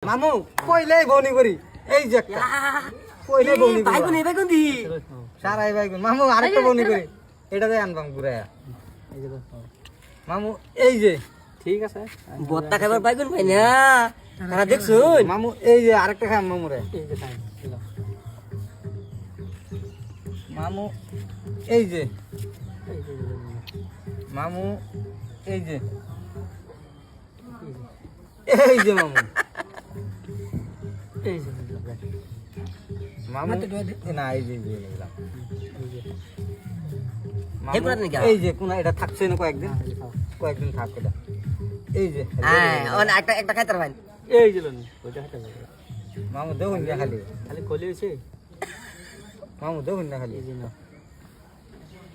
মামু কইলেই বউনি করি এই যে একটা কইলেই বউনি করি বাইগুন এই বাইগুন দি সারাই বাইগুন মামু আরেকটা বউনি করি এটা দিয়ে আনবাম ঘুরায়া এই যে মামু এই যে ঠিক আছে বত্তা খাবার বাইগুন পাই না তারা দেখছুন মামু এই যে আরেকটা খাম মামু রে এই যে খাই মামু এই যে এই যে মামু এই যে এই যে মামু এই যে মামু না এই যে নিলাম এই কোনা নাকি এই যে কোনা এটা থাকছে না কয়েকদিন থাক এটা এই যে হ্যাঁ ওন একটা একটা খাইতার ভাই এই যে লোন ওইটা হাতে মামু দেখুন না খালি খালি কলি হইছে মামু দেখুন না খালি এই যে না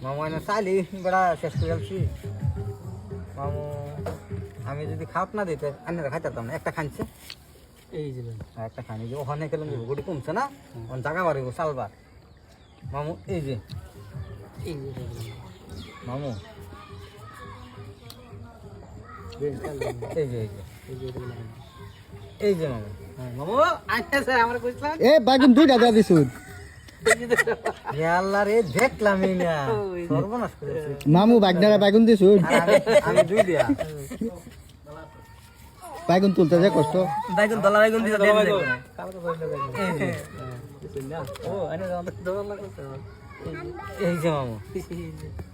মামু এনে চাইলি বড়া শেষ করে যাচ্ছি মামু আমি যদি খাওয়াত না দিতে আন্নারা খাইতাম না একটা খাইছে এই যে লোন একটা খানি যে ওখানে গেলাম গুড়ি কমছে না ওখানে জায়গা বাড়িব সালবার মামু এই যে এই যে মামু বেশ চাল এই যে এই যে এই যে মামু মামু আচ্ছা স্যার আমরা কইছিলাম এ বাগুন দুইটা দেয়া দিছুন আল্লাহ রে দেখলামই না সর্বনাশ করেছি মামু বাগনারা বাগুন দিছুন আর আমি দুই দিয়া বাগুন তুলতে যে কষ্ট বাইগুন দলা বাইগুন দিতে দেন কালকে কইলো এই যে বুঝলা ও আনে আমাদের দৌড় লাগছে এই যে মামু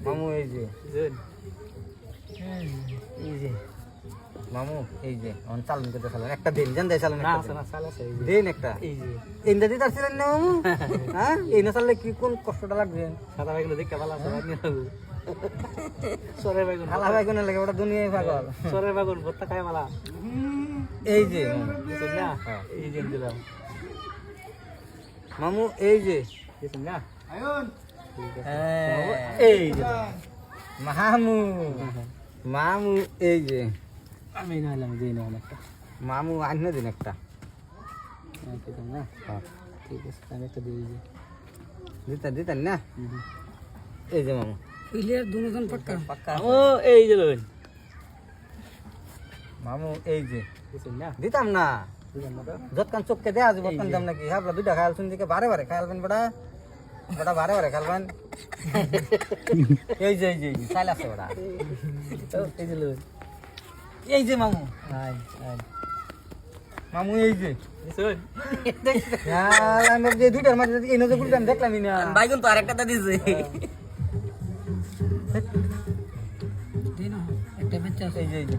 মামু এই যে এই যে মামু এই যে অন চালন করতে চালান একটা দিন জান দেয় চালন না একটা আছে না চাল আছে দিন একটা এই যে ইন্দা দিতে আসছিলেন না মামু হ্যাঁ এই না চাললে কি কোন কষ্টটা লাগবে সাদা বাইগুলো দেখতে ভালো আছে বাইগুন সরে বাইগুন আলা ভাই কোন লাগে ওটা দুনিয়ায় পাগল সরে বাইগুন ভর্তা খায় মালা এই যে মামু বুঝলা হ্যাঁ। এই যে দিলাম মামু এই যে বুঝলা হ্যাঁ, এই যে মামু মামু এই যে আমি না হলাম দিই না একটা মামু আন্য দিন একটা একদম না হ্যাঁ, ঠিক আছে আমি একটা দিয়ে দিই দিতেন না এই যে মামু প্লেয়ার দুজন পাক্কা ও এই যে লোন মামু এই যে বুঝলা দিতাম না বুঝলাম না তো যতক্ষণ চোখকে দেয়া যাবে ততক্ষণ দাম নাকি হ্যাঁ দুইটা খায়াল শুন দিকে বারে বারে খায়ালবেন বেটা বেটা বারে বারে খালবেন এই যে চাল আছে বেটা এই যে লোন এই যে মামু আই আই মামু এই যে শুন হ্যাঁ, আমি যে দুইটার মাঝে এই নজর গুলি আমি দেখলামই না বাইগুন তো আরেকটা দিছে এই যে